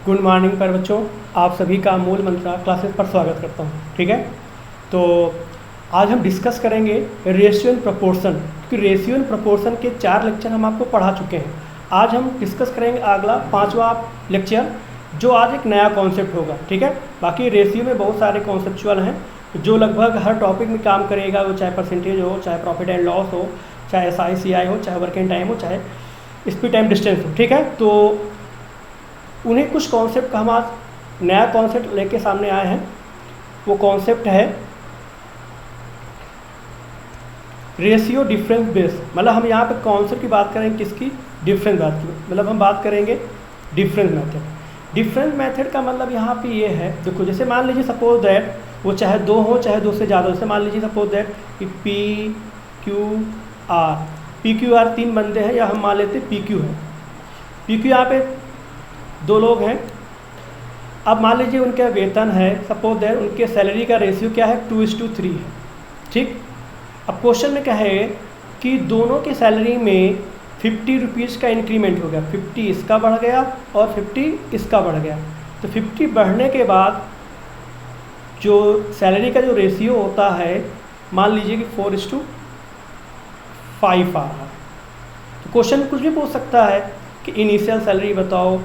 Good morning पर बच्चों, आप सभी का मूल मंत्रा क्लासेस पर स्वागत करता हूँ। ठीक है, तो आज हम डिस्कस करेंगे रेशियो एंड प्रोपोर्शन, क्योंकि रेशियो एंड प्रोपोर्शन के 4 लेक्चर हम आपको पढ़ा चुके हैं। आज हम डिस्कस करेंगे अगला 5वां लेक्चर, जो आज एक नया कॉन्सेप्ट होगा। ठीक है, बाकी रेशियो में बहुत सारे कॉन्सेप्चुअल हैं जो लगभग हर टॉपिक में काम करेगा, वो चाहे परसेंटेज हो, चाहे प्रॉफिट एंड लॉस हो, चाहे SI/CI हो, चाहे वर्किंग टाइम हो, चाहे स्पीड टाइम डिस्टेंस हो। ठीक है, तो उन्हें कुछ कॉन्सेप्ट का हम आज नया कॉन्सेप्ट लेके सामने आए हैं। वो कॉन्सेप्ट है रेशियो डिफरेंस बेस। मतलब हम यहाँ पे कॉन्सेप्ट की बात करेंगे, किसकी? डिफरेंस बात की। मतलब हम बात करेंगे डिफरेंस मेथड। डिफरेंस मेथड का मतलब यहाँ पे ये है, देखो जैसे मान लीजिए सपोज दैट वो चाहे 2 हो चाहे 2 से ज़्यादा। जैसे मान लीजिए सपोज दैट कि PQR 3 बंदे हैं, या हम मान लेते PQ है। PQ यहाँ पे 2 लोग हैं। अब मान लीजिए उनका वेतन है, सपोज दैट उनके सैलरी का रेशियो क्या है? 2:3 है। ठीक, अब क्वेश्चन में क्या है कि दोनों की सैलरी में 50 रुपीज़ का इंक्रीमेंट हो गया, 50 इसका बढ़ गया और 50 इसका बढ़ गया। तो 50 बढ़ने के बाद जो सैलरी का जो रेशियो होता है, मान लीजिए कि 4:5 आ रहा है। तो क्वेश्चन कुछ भी पूछ सकता है कि इनिशियल सैलरी बताओ,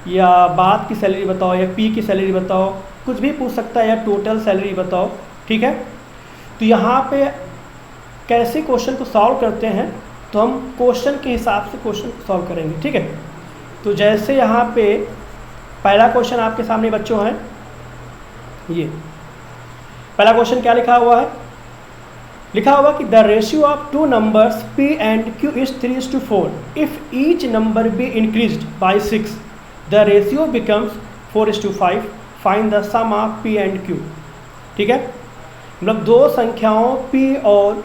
या बाद की सैलरी बताओ, या पी की सैलरी बताओ, कुछ भी पूछ सकता है, या टोटल सैलरी बताओ। ठीक है, तो यहाँ पे कैसे क्वेश्चन को सॉल्व करते हैं, तो हम क्वेश्चन के हिसाब से क्वेश्चन को सॉल्व करेंगे। ठीक है, तो जैसे यहाँ पे पहला क्वेश्चन आपके सामने बच्चों हैं, ये पहला क्वेश्चन क्या लिखा हुआ है? लिखा हुआ कि the ratio of 2 numbers P and Q is 3:4. If each number be increased by 6, the ratio becomes 4:5. Find the sum of P and Q. ठीक है, मतलब 2 संख्याओं P और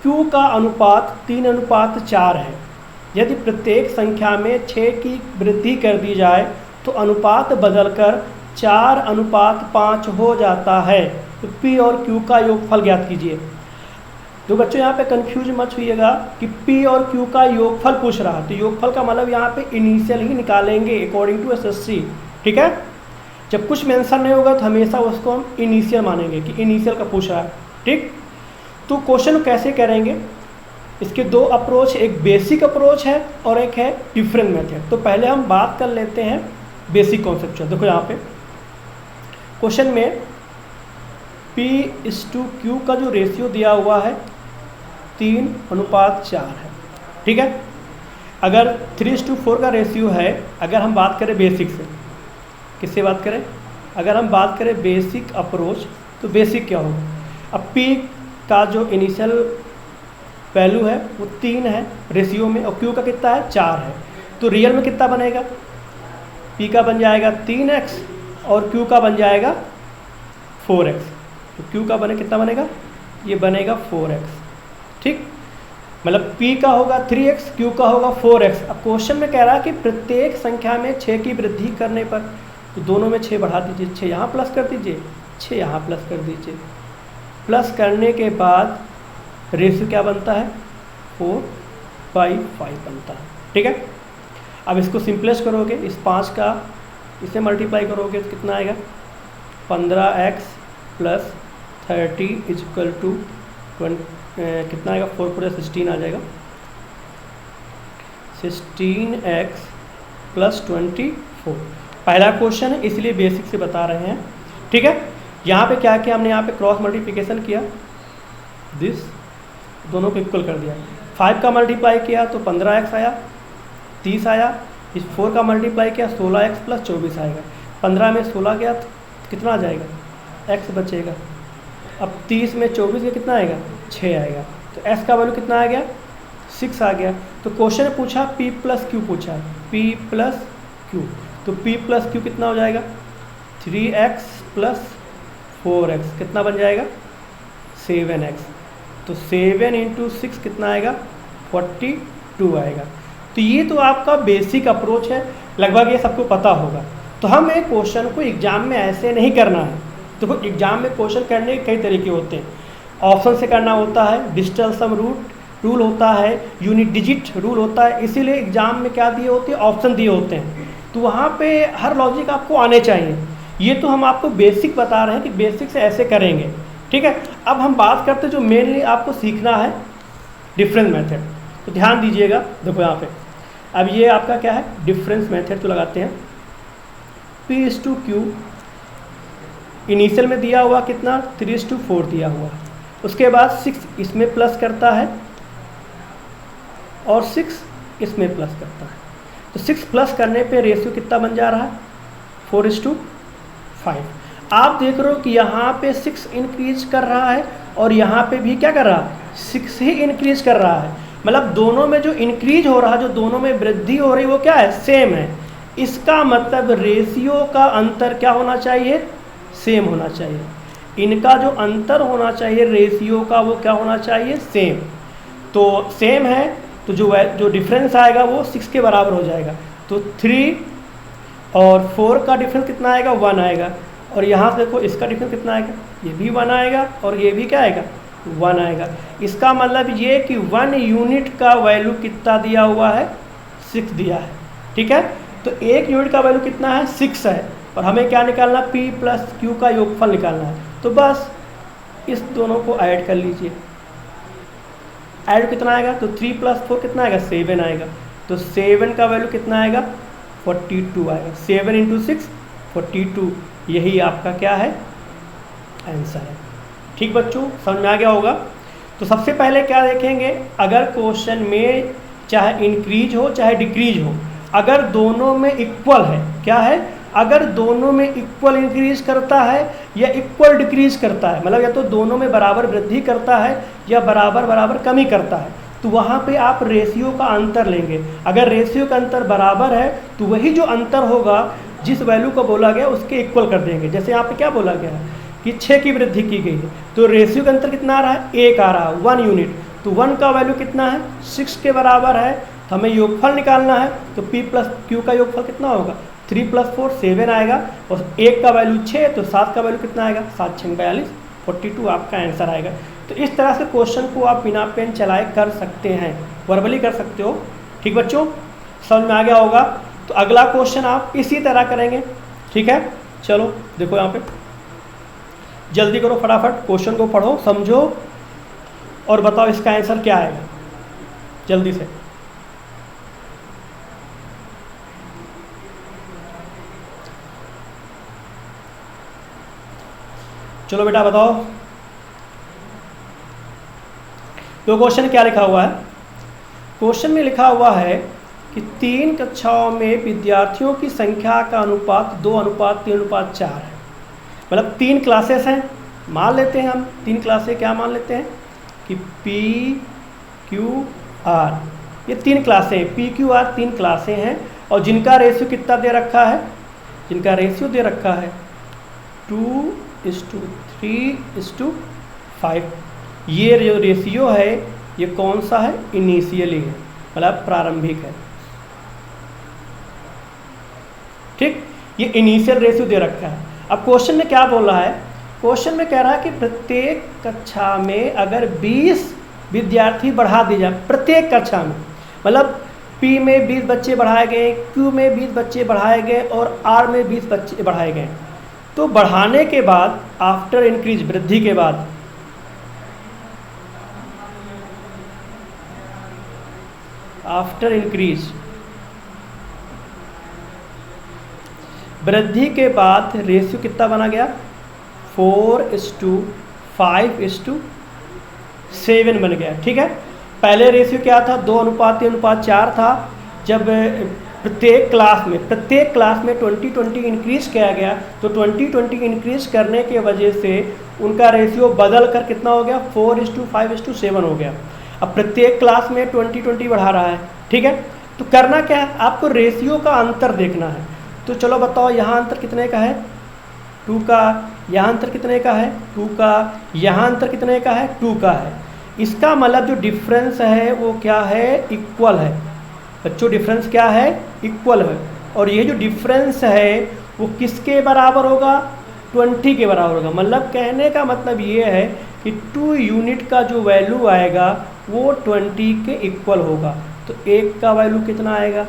Q का अनुपात 3:4 है। यदि प्रत्येक संख्या में 6 की वृद्धि कर दी जाए तो अनुपात बदलकर 4:5 हो जाता है। तो P और Q का योगफल ज्ञात कीजिए। तो बच्चों यहाँ पे कंफ्यूज मत होइएगा कि P और Q का योगफल पूछ रहा है, तो योगफल का मतलब यहाँ पे इनिशियल ही निकालेंगे अकॉर्डिंग टू SSC। ठीक है, जब कुछ मेंशन नहीं होगा तो हमेशा उसको हम इनिशियल मानेंगे कि इनिशियल का पूछ रहा है। ठीक, तो क्वेश्चन कैसे करेंगे? इसके 2 अप्रोच, एक बेसिक अप्रोच है और एक है डिफरेंट मेथड। तो पहले हम बात कर लेते हैं बेसिक कॉन्सेप्ट। देखो यहाँ पे क्वेश्चन में P/Q का जो रेशियो दिया हुआ है 3:4 है। ठीक है, अगर 3:4 का रेशियो है, अगर हम बात करें बेसिक से, किससे बात करें? अगर हम बात करें बेसिक अप्रोच, तो बेसिक क्या होगा? अब P का जो इनिशियल वैल्यू है वो 3 है रेशियो में, और Q का कितना है? 4 है। तो रियल में कितना बनेगा? P का बन जाएगा 3x और Q का बन जाएगा 4x। तो Q का कितना बनेगा? ये बनेगा 4x। ठीक, मतलब P का होगा 3x, Q का होगा 4x। अब क्वेश्चन में कह रहा है कि प्रत्येक संख्या में 6 की वृद्धि करने पर, तो दोनों में 6 बढ़ा दीजिए, 6 यहाँ प्लस कर दीजिए, 6 यहाँ प्लस कर दीजिए। प्लस करने के बाद रेशियो क्या बनता है? 4/5 बनता है। ठीक है, अब इसको सिंपलेस्ट करोगे, इस 5 का इसे मल्टीप्लाई करोगे तो कितना आएगा? 15x + 30 = कितना आएगा? 4 × 16 आ जाएगा। 16x + 24 पहला क्वेश्चन है, इसलिए बेसिक से बता रहे हैं। ठीक है, यहाँ पे क्या किया हमने? यहाँ पे क्रॉस मल्टीप्लिकेशन किया, दिस दोनों को इक्वल कर दिया। 5 का मल्टीप्लाई किया तो 15x आया, 30 आया। इस 4 का मल्टीप्लाई किया 16x + 24 आएगा। 15 में 16 गया तो कितना आ जाएगा? x बचेगा। अब 30 में 24 का कितना आएगा? 6 आएगा। तो s का वैल्यू कितना आ गया? 6 आ गया। तो क्वेश्चन ने पूछा P+Q पूछा, P+Q, तो P+Q कितना हो जाएगा? 3x + 4x कितना बन जाएगा? 7x। तो 7 × 6 कितना आएगा? 42 आएगा। तो ये तो आपका बेसिक अप्रोच है, लगभग ये सबको पता होगा। तो हम एक क्वेश्चन को एग्जाम में ऐसे नहीं करना है। देखो एग्जाम में क्वेश्चन करने के कई तरीके होते हैं। ऑप्शन से करना होता है, डिजिटल सम रूल होता है, यूनिट डिजिट रूल होता है। इसीलिए एग्जाम में क्या दिए होते हैं? ऑप्शन दिए होते हैं। तो वहाँ पे हर लॉजिक आपको आने चाहिए। ये तो हम आपको बेसिक बता रहे हैं कि बेसिक से ऐसे करेंगे, ठीक है। अब हम बात करते हैं जो मेनली आपको सीखना है डिफरेंस मेथड। तो ध्यान दीजिएगा, देखो यहाँ पे अब ये आपका क्या है डिफरेंस मेथड। तो लगाते हैं P/Q, इनिशियल में दिया हुआ कितना 3/4 दिया हुआ, उसके बाद 6 इसमें प्लस करता है और 6 इसमें प्लस करता है। तो 6 प्लस करने पे रेशियो कितना बन जा रहा है 4:5। आप देख रहे हो कि यहाँ पे 6 इंक्रीज कर रहा है और यहाँ पे भी क्या कर रहा है 6 ही इंक्रीज कर रहा है। मतलब दोनों में जो इंक्रीज हो रहा है, जो दोनों में वृद्धि हो रही, वो क्या है सेम है। इसका मतलब रेशियो का अंतर क्या होना चाहिए सेम होना चाहिए। इनका जो अंतर होना चाहिए रेशियो का वो क्या होना चाहिए सेम। तो सेम है तो जो डिफरेंस आएगा वो 6 के बराबर हो जाएगा। तो 3 और 4 का डिफरेंस कितना आएगा 1 आएगा। और यहाँ से देखो इसका डिफरेंस कितना आएगा, ये भी 1 आएगा और ये भी क्या आएगा 1 आएगा। इसका मतलब ये कि 1 यूनिट का वैल्यू कितना दिया हुआ है 6 दिया है, ठीक है। तो 1 यूनिट का वैल्यू कितना है 6 है और हमें क्या निकालना P+Q का योगफल निकालना है। तो बस इस दोनों को ऐड कर लीजिए। ऐड कितना आएगा तो 3 + 4 कितना आएगा 7 आएगा। तो 7 का वैल्यू कितना आएगा 42 आएगा। 7 × 6 42, यही आपका क्या है आंसर है। ठीक बच्चों, समझ में आ गया होगा। तो सबसे पहले क्या देखेंगे, अगर क्वेश्चन में चाहे इंक्रीज हो चाहे डिक्रीज हो, अगर दोनों में इक्वल है, क्या है अगर दोनों में इक्वल इंक्रीज करता है या इक्वल डिक्रीज करता है, मतलब या तो दोनों में बराबर वृद्धि करता है या बराबर बराबर कमी करता है, तो वहाँ पे आप रेशियो का अंतर लेंगे। अगर रेशियो का अंतर बराबर है तो वही जो अंतर होगा जिस वैल्यू को बोला गया उसके इक्वल कर देंगे। जैसे यहाँ पे क्या बोला गया है कि 6 की वृद्धि की गई है, तो रेशियो का अंतर कितना आ रहा है 1 आ रहा है 1 यूनिट। तो 1 का वैल्यू कितना है 6 के बराबर है, तो हमें योगफल निकालना है। तो P+Q का योगफल कितना होगा 3 + 4 7 आएगा और 1 का वैल्यू 6, तो 7 का वैल्यू कितना आएगा 7 × 6 42 42 आपका आंसर आएगा। तो इस तरह से क्वेश्चन को आप बिना पेन चलाए कर सकते हैं, वर्बली कर सकते हो। ठीक बच्चों, समझ में आ गया होगा। तो अगला क्वेश्चन आप इसी तरह करेंगे, ठीक है। चलो देखो यहाँ पे जल्दी करो, फटाफट क्वेश्चन को पढ़ो समझो और बताओ इसका आंसर क्या आएगा जल्दी से। चलो बेटा बताओ, तो क्वेश्चन क्या लिखा हुआ है। क्वेश्चन में लिखा हुआ है कि 3 कक्षाओं में विद्यार्थियों की संख्या का अनुपात 2:3:4 है। मतलब 3 क्लासेस हैं, मान लेते हैं हम 3 क्लासें, क्या मान लेते हैं कि PQR, ये 3 क्लासें हैं, PQR 3 क्लासें हैं और जिनका रेशियो कितना दे रखा है, जिनका रेशियो दे रखा है 2:3:5। ये जो रेशियो है ये कौन सा है इनिशियली है, मतलब प्रारंभिक है, ठीक। ये इनिशियल रेशियो दे रखा है। अब क्वेश्चन में क्या बोल रहा है, क्वेश्चन में कह रहा है कि प्रत्येक कक्षा में अगर 20 विद्यार्थी बढ़ा दिए जाए, प्रत्येक कक्षा में, मतलब P में 20 बच्चे बढ़ाए गए, Q में 20 बच्चे बढ़ाए गए और R में 20 बच्चे बढ़ाए गए, तो बढ़ाने के बाद आफ्टर इंक्रीज, वृद्धि के बाद, आफ्टर इंक्रीज, वृद्धि के बाद रेशियो कितना बना गया 4:5:7 बन गया, ठीक है। पहले रेशियो क्या था 2:3:4 था। जब प्रत्येक क्लास में 20 इंक्रीज किया गया, तो 20 इंक्रीज करने के वजह से उनका रेशियो बदल कर कितना हो गया 4:5:7 हो गया। अब प्रत्येक क्लास में 20 बढ़ा रहा है, ठीक है। तो करना क्या है, आपको रेशियो का अंतर देखना है। तो चलो बताओ यहाँ अंतर कितने का है 2 का, यहाँ अंतर कितने का है 2 का, यहाँ अंतर कितने का है 2 का है। इसका मतलब जो डिफरेंस है वो क्या है इक्वल है बच्चों, डिफरेंस क्या है इक्वल है। और ये जो डिफरेंस है वो किसके बराबर होगा 20 के बराबर होगा। मतलब कहने का मतलब ये है कि 2 यूनिट का जो वैल्यू आएगा वो 20 के इक्वल होगा। तो 1 का वैल्यू कितना आएगा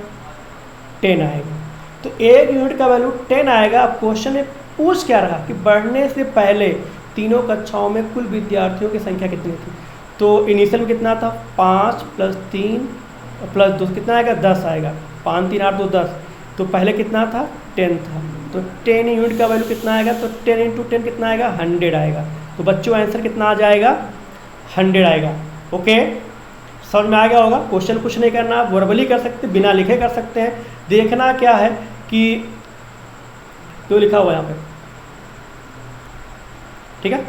10 आएगा। तो एक यूनिट का वैल्यू 10 आएगा। अब क्वेश्चन में पूछ क्या रहा कि बढ़ने से पहले तीनों कक्षाओं में कुल विद्यार्थियों की संख्या कितनी थी। तो इनिशियल में कितना था, 5 + 3 + 2 कितना आएगा, 10 आएगा। 5 3 8 2 10। तो पहले कितना था, 10 था। तो 10 यूनिट का वैल्यू कितना आएगा, तो 10 × 10 कितना आएगा, 100 आएगा। तो बच्चों आंसर कितना आ जाएगा, 100 आएगा। ओके, समझ में आ गया होगा। क्वेश्चन कुछ नहीं करना, आप वर्बली कर सकते, बिना लिखे कर सकते हैं। देखना क्या है कि जो लिखा हुआ है यहाँ पे, ठीक है,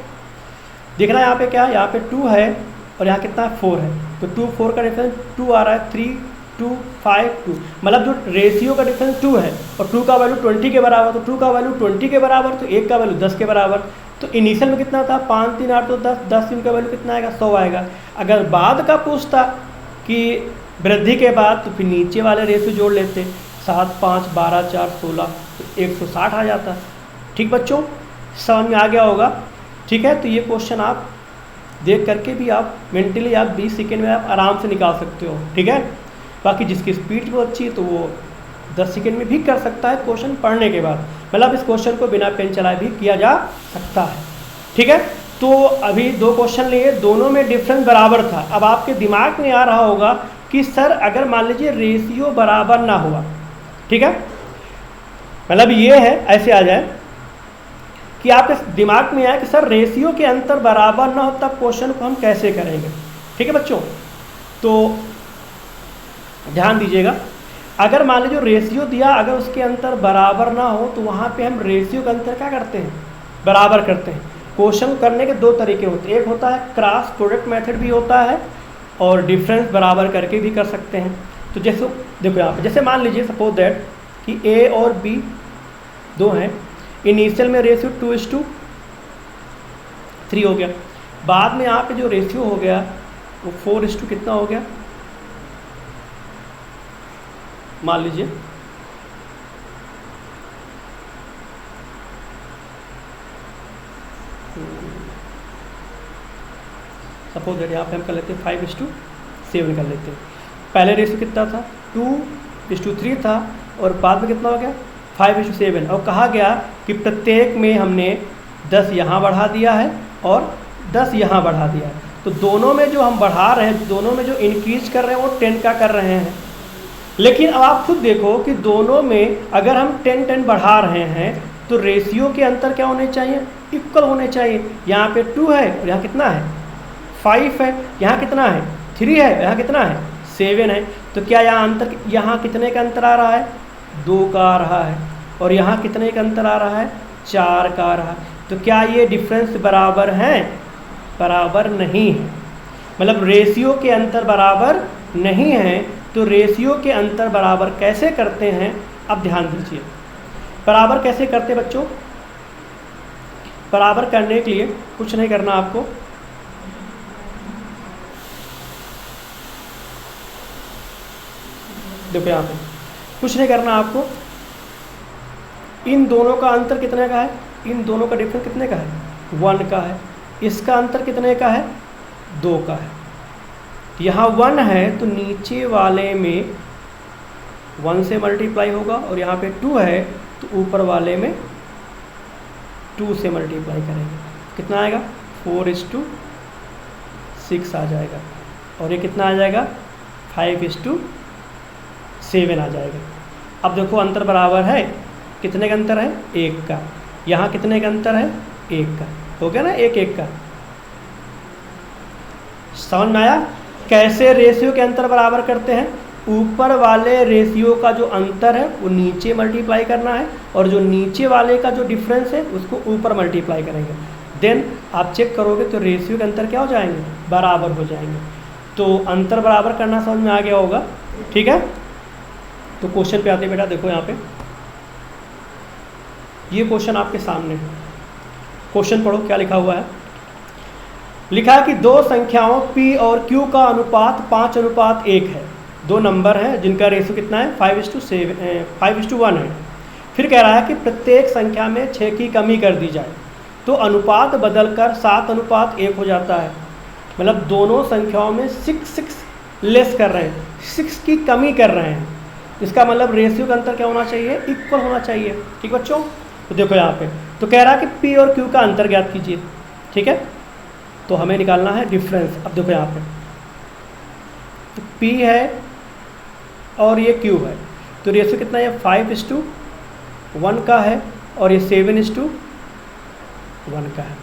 देखना यहाँ पे क्या है, यहाँ पे 2 है और यहाँ कितना 4 है। तो 2 4 का डिफरेंस 2 आ रहा है, 3 2 5 2, मतलब जो रेशियो का डिफरेंस 2 है और 2 का वैल्यू 20 के बराबर, तो 2 का वैल्यू 20 के बराबर, तो 1 का वैल्यू 10 के बराबर। तो इनिशियल में कितना था, 5 3 8 2 10, 10 यूनिट का वैल्यू कितना आएगा, 100 आएगा। अगर बाद का पूछता कि वृद्धि के बाद, तो फिर नीचे वाले रेशियो जोड़ लेते, 7 5 12 4 16, तो 160 आ जाता। ठीक बच्चों, समझ में आ गया होगा। ठीक है, तो ये क्वेश्चन आप देख करके भी आप मेंटली आप 20 सेकेंड में आप आराम से निकाल सकते हो। ठीक है, बाकी जिसकी स्पीड बहुत अच्छी है तो वो 10 सेकेंड में भी कर सकता है क्वेश्चन पढ़ने के बाद। मतलब इस क्वेश्चन को बिना पेन चलाए भी किया जा सकता है। ठीक है, तो अभी 2 क्वेश्चन लिए, दोनों में डिफरेंस बराबर था। अब आपके दिमाग में आ रहा होगा कि सर अगर मान लीजिए रेशियो बराबर ना हुआ, ठीक है, मतलब ये है, ऐसे आ जाए कि आपके दिमाग में आए कि सर रेशियो के अंतर बराबर ना हो, तब क्वेश्चन को हम कैसे करेंगे। ठीक है बच्चों, तो ध्यान दीजिएगा, अगर मान लीजिए रेशियो दिया, अगर उसके अंतर बराबर ना हो तो वहाँ पे हम रेशियो का अंतर क्या करते हैं, बराबर करते हैं। क्वेश्चन करने के 2 तरीके होते हैं, एक होता है क्रॉस प्रोडक्ट मेथड भी होता है और डिफरेंस बराबर करके भी कर सकते हैं। तो जैसे देखो यहाँ पे, जैसे मान लीजिए सपोज दैट कि ए और बी 2 हैं, इनिशियल में रेशियो 2:3 हो गया, बाद में यहाँ पे जो रेशियो हो गया वो 4:, कितना हो गया, मान लीजिए सपोज दैट यहाँ पे हम कर लेते हैं 5:7 कर लेते हैं। पहले रेशियो कितना था, 2:3 था और बाद में कितना हो गया, 5:7। और कहा गया कि प्रत्येक में हमने 10 यहाँ बढ़ा दिया है और 10 यहाँ बढ़ा दिया है। तो दोनों में जो हम बढ़ा रहे हैं, दोनों में जो इंक्रीज कर रहे हैं वो 10 का कर रहे हैं। लेकिन अब आप खुद देखो कि दोनों में अगर हम 10 बढ़ा रहे हैं तो रेशियो के अंतर क्या होने चाहिए, इक्वल होने चाहिए। यहाँ पे 2 है और यहाँ कितना है, 5 है, यहाँ कितना है, 3 है, यहाँ कितना है, 7 है। तो क्या यहाँ अंतर, यहाँ कितने का अंतर आ रहा है, 2 का आ रहा है, और यहाँ कितने का अंतर आ रहा है, 4 का आ रहा है। तो क्या ये डिफरेंस बराबर हैं, बराबर नहीं है, मतलब रेशियो के अंतर बराबर नहीं है। तो रेशियो के अंतर बराबर कैसे करते हैं, अब ध्यान दीजिए, बराबर कैसे करते बच्चों। बराबर करने के लिए कुछ नहीं करना आपको, देखो यहाँ पे कुछ नहीं करना आपको, इन दोनों का अंतर कितने का है, इन दोनों का डिफरेंस कितने का है, 1 का है। इसका अंतर कितने का है, 2 का है। यहाँ 1 है तो नीचे वाले में 1 से मल्टीप्लाई होगा, और यहाँ पे 2 है तो ऊपर वाले में 2 से मल्टीप्लाई करेंगे। कितना आएगा, 4:6 आ जाएगा, और ये कितना आ जाएगा, 5:7 आ जाएगा। अब देखो अंतर बराबर है, कितने का अंतर है, 1 का। यहाँ कितने का अंतर है, 1 का, हो गया ना, 1 1 का। समझ में आया कैसे रेशियो के अंतर बराबर करते हैं। ऊपर वाले रेशियो का जो अंतर है वो नीचे मल्टीप्लाई करना है, और जो नीचे वाले का जो डिफरेंस है उसको ऊपर मल्टीप्लाई करेंगे। देन आप चेक करोगे तो रेशियो के अंतर क्या हो जाएंगे, बराबर हो जाएंगे। तो अंतर बराबर करना समझ में आ गया होगा। ठीक है, तो क्वेश्चन पे आते बेटा, देखो यहाँ पे ये क्वेश्चन आपके सामने है। क्वेश्चन पढ़ो क्या लिखा हुआ है। लिखा है कि 2 संख्याओं P और Q का अनुपात 5:1 है। 2 नंबर हैं जिनका रेशियो कितना है, 5:1 है। फिर कह रहा है कि प्रत्येक संख्या में 6 की कमी कर दी जाए तो अनुपात बदलकर 7:1 हो जाता है। मतलब दोनों संख्याओं में 6 लेस कर रहे हैं, 6 की कमी कर रहे हैं। इसका मतलब रेशियो का अंतर क्या होना चाहिए, इक्वल होना चाहिए। ठीक बच्चों, तो देखो यहाँ पे तो कह रहा है कि पी और क्यू का अंतर ज्ञात कीजिए। ठीक है, तो हमें निकालना है डिफरेंस। अब देखो यहाँ पे तो पी है और ये क्यू है, तो रेशियो कितना है, 5:1 का है, और ये 7:1 का है।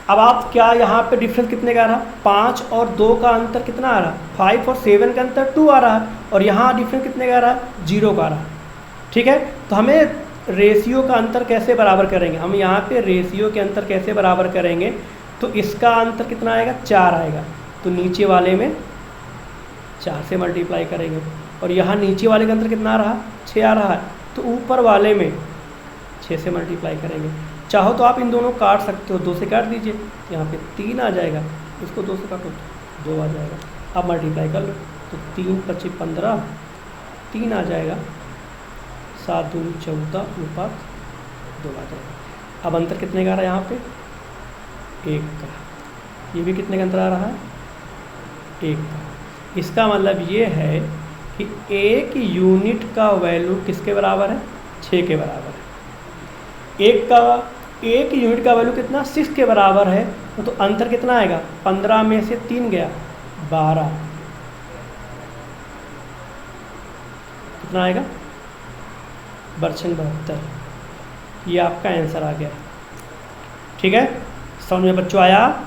अब आप क्या यहाँ पे डिफरेंस कितने का आ रहा, 5 और 2 का अंतर कितना आ रहा, 5 और 7 का अंतर 2 आ रहा है, और यहाँ डिफरेंस कितने का आ रहा है, 0 का आ रहा है। ठीक है, तो हमें रेशियो का अंतर कैसे बराबर करेंगे, हम यहाँ पे रेशियो के अंतर कैसे बराबर करेंगे, तो इसका अंतर कितना आएगा, 4 आएगा, तो नीचे वाले में 4 से मल्टीप्लाई करेंगे, और यहाँ नीचे वाले का अंतर कितना आ रहा, 6 आ रहा है, तो ऊपर वाले में 6 से मल्टीप्लाई करेंगे। चाहो तो आप इन दोनों काट सकते हो, 2 से काट दीजिए, यहाँ पे 3 आ जाएगा, इसको 2 से काटो 2 आ जाएगा। अब मल्टीप्लाई कर लो, तो 3 × 25 = 15, 3 आ जाएगा, 7 × 2 = 14 अनुपात 2 आ जाएगा। अब अंतर कितने का आ रहा है यहाँ पे, 1 का, ये भी कितने का अंतर आ रहा है, 1 का। इसका मतलब ये है कि 1 यूनिट का वैल्यू किसके बराबर है, 6 के बराबर है। 1 यूनिट का वैल्यू कितना, 6 के बराबर है, तो अंतर कितना आएगा, 15 में से 3 गया 12, कितना आएगा, 72। ये आपका आंसर आ गया। ठीक है, समझ में बच्चों आया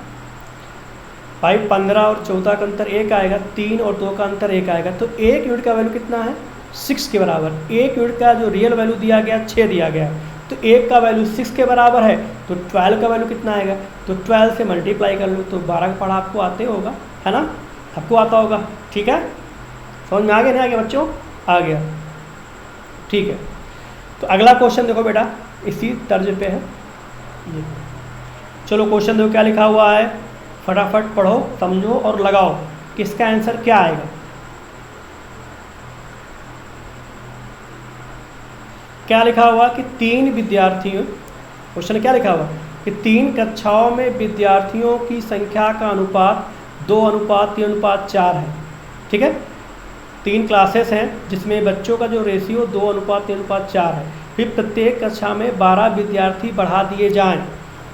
भाई। 15 और 14 का अंतर 1 आएगा, 3 और 2 का अंतर 1 आएगा, तो 1 यूनिट का वैल्यू कितना है, 6 के बराबर। 1 यूनिट का जो रियल वैल्यू दिया गया 6 दिया गया, तो 1 का वैल्यू 6 के बराबर है, तो 12 का वैल्यू कितना आएगा, तो 12 से मल्टीप्लाई कर लो, तो 12 का पढ़ा आपको आते होगा, है ना, आपको आता होगा। ठीक है, समझ में आ गया नहीं आ गया बच्चों, आ गया। ठीक है, तो अगला क्वेश्चन देखो बेटा, इसी तर्ज पे है ये। चलो क्वेश्चन देखो क्या लिखा हुआ है, फटाफट पढ़ो, समझो और लगाओ कि इसका आंसर क्या आएगा। क्या लिखा हुआ कि 3 विद्यार्थियों, क्वेश्चन क्या लिखा हुआ कि 3 कक्षाओं में विद्यार्थियों की संख्या का अनुपात 2:3:4 है। ठीक है, 3 क्लासेस हैं जिसमें बच्चों का जो रेशियो 2:3:4 है। फिर प्रत्येक कक्षा में 12 विद्यार्थी बढ़ा दिए जाएं,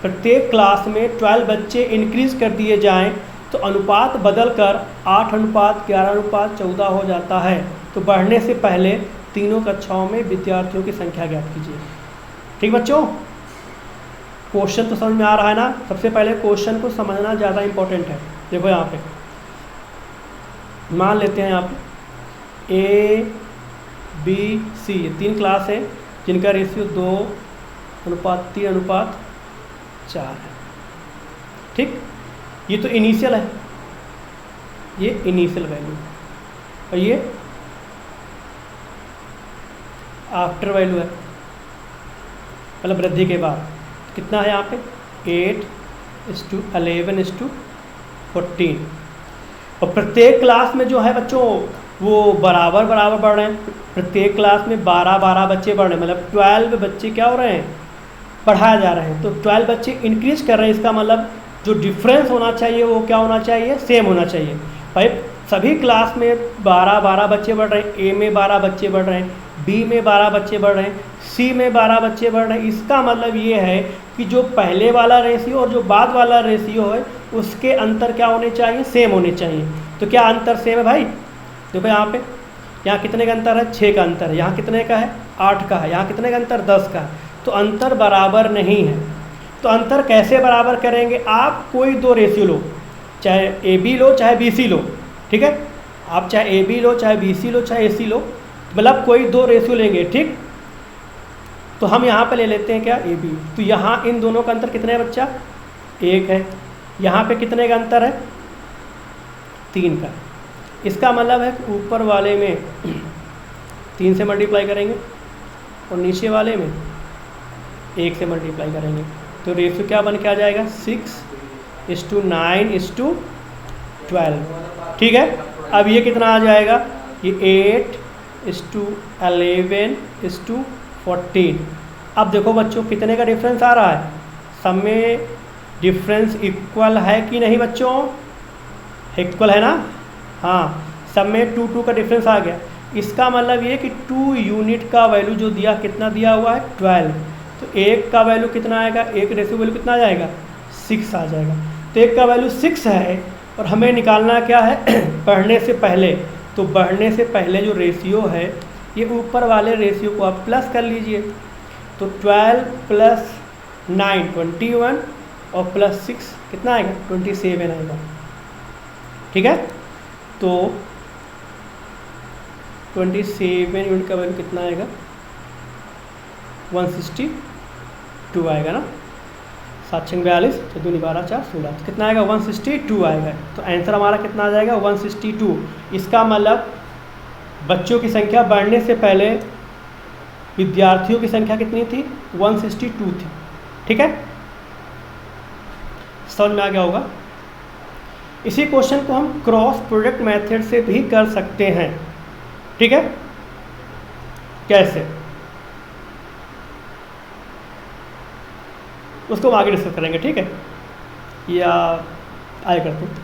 प्रत्येक क्लास में 12 बच्चे इंक्रीज कर दिए जाएं, तो अनुपात बदलकर 8:11:14 हो जाता है। तो बढ़ने से पहले तीनों कक्षाओं में विद्यार्थियों की संख्या ज्ञात कीजिए। ठीक बच्चों, क्वेश्चन तो समझ में आ रहा है ना। सबसे पहले क्वेश्चन को समझना ज़्यादा इंपॉर्टेंट है। देखो यहाँ पे मान लेते हैं यहाँ पे A, B, C, ये 3 क्लास है जिनका रेशियो 2:3:4 है। ठीक, ये तो इनिशियल है, ये इनिशियल वैल्यू, और ये आफ्टर वैल्यू है, मतलब वृद्धि के बाद। कितना है यहाँ पे 8:11:14, और प्रत्येक क्लास में जो है बच्चों वो बराबर बढ़ रहे हैं। प्रत्येक क्लास में 12 बच्चे बढ़ रहे हैं, मतलब 12 बच्चे क्या हो रहे हैं, पढ़ाए जा रहे हैं। तो 12 बच्चे इंक्रीज कर रहे हैं, इसका मतलब जो डिफरेंस होना चाहिए वो क्या होना चाहिए, सेम होना चाहिए। भाई सभी क्लास में 12 बच्चे बढ़ रहे हैं, ए में 12 बच्चे बढ़ रहे हैं, बी में 12 बच्चे बढ़ रहे हैं, सी में 12 बच्चे बढ़ रहे हैं। इसका मतलब ये है कि जो पहले वाला रेशियो और जो बाद वाला रेशियो है उसके अंतर क्या होने चाहिए, सेम होने चाहिए। तो क्या अंतर सेम है भाई, देखो यहाँ पे, यहाँ कितने का अंतर है, 6 का अंतर है, यहाँ कितने का है, 8 का है, यहाँ कितने का अंतर, 10 का है। तो अंतर बराबर नहीं है। तो अंतर कैसे बराबर करेंगे, आप कोई 2 रेशियो लो, चाहे ए बी लो चाहे बी सी लो। ठीक है, आप चाहे ए बी लो चाहे बी सी लो चाहे ए सी लो, मतलब कोई 2 रेशियो लेंगे। ठीक, तो हम यहाँ पे ले लेते हैं क्या, ए बी। तो यहाँ इन दोनों का अंतर कितने है बच्चा, 1 है। यहाँ पे कितने का अंतर है, 3 का। इसका मतलब है कि ऊपर वाले में 3 से मल्टीप्लाई करेंगे और नीचे वाले में 1 से मल्टीप्लाई करेंगे, तो रेशियो क्या बन के आ जाएगा, 6:9:12। ठीक है, अब ये कितना आ जाएगा, ये 8:11:14। अब देखो बच्चों कितने का डिफरेंस आ रहा है, सब में डिफरेंस इक्वल है कि नहीं बच्चों, इक्वल है ना। हाँ, सब में 2 का डिफरेंस आ गया। इसका मतलब ये कि 2 यूनिट का वैल्यू जो दिया कितना दिया हुआ है 12, तो 1 का वैल्यू कितना आएगा, 1 रेशियो वैल्यू कितना आ जाएगा 6 आ जाएगा। तो 1 का वैल्यू 6 है और हमें निकालना क्या है बढ़ने से पहले, तो बढ़ने से पहले जो रेशियो है ये ऊपर वाले रेशियो को आप प्लस कर लीजिए। तो 12 प्लस 9 21 और प्लस 6 कितना आएगा 27 आएगा। ठीक है, तो 27 यूनिट का वैल्यू कितना आएगा 162 आएगा ना, 742 चौदह 12 4 16 कितना आएगा 162 आएगा। तो आंसर हमारा कितना आ जाएगा 162। इसका मतलब बच्चों की संख्या बढ़ने से पहले विद्यार्थियों की संख्या कितनी थी 162 थी। ठीक है, समझ में आ गया होगा। इसी क्वेश्चन को हम क्रॉस प्रोडक्ट मेथड से भी कर सकते हैं। ठीक है, कैसे उसको आगे डिस्कस करेंगे। ठीक है, या आगे करते हैं,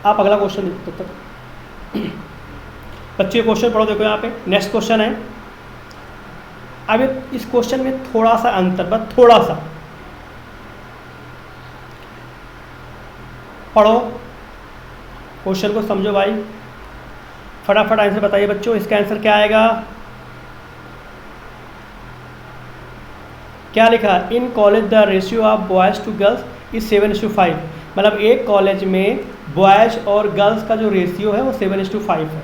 आप अगला क्वेश्चन देखो तब तक। बच्चे क्वेश्चन पढ़ो, देखो यहाँ पे नेक्स्ट क्वेश्चन है। अब इस क्वेश्चन में थोड़ा सा अंतर, बस थोड़ा सा पढ़ो, क्वेश्चन को समझो भाई, फटाफट आंसर बताइए बच्चों। इसका आंसर क्या आएगा, क्या लिखा, in college the ratio of boys to girls is 7:5। मतलब एक कॉलेज में बॉयज़ और गर्ल्स का जो रेशियो है वो 7:5 है।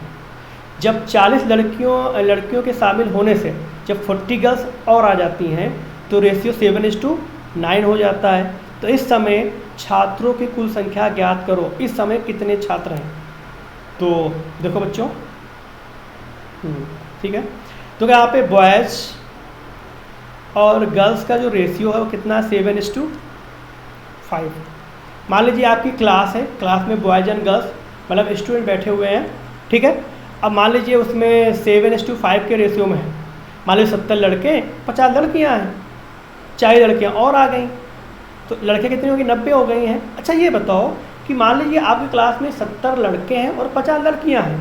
जब 40 लड़कियों के शामिल होने से जब 40 गर्ल्स और आ जाती हैं तो रेशियो 7:9 हो जाता है। तो इस समय छात्रों की कुल संख्या ज्ञात करो। इस समय कितने छात्र हैं, तो देखो बच्चों, ठीक है, तो यहाँ पे बॉयज़ और गर्ल्स का जो रेशियो है वो कितना 7:5। मान लीजिए आपकी क्लास है, क्लास में बॉयज़ एंड गर्ल्स मतलब स्टूडेंट बैठे हुए हैं। ठीक है, अब मान लीजिए उसमें 7:5 के रेशियो में है। मान लीजिए 70 लड़के 50 लड़कियाँ हैं, 40 लड़कियाँ और आ गई, तो लड़के कितनी होगी 90 हो गई हैं। अच्छा ये बताओ कि मान लीजिए आपकी क्लास में 70 लड़के हैं और 50 लड़कियाँ हैं,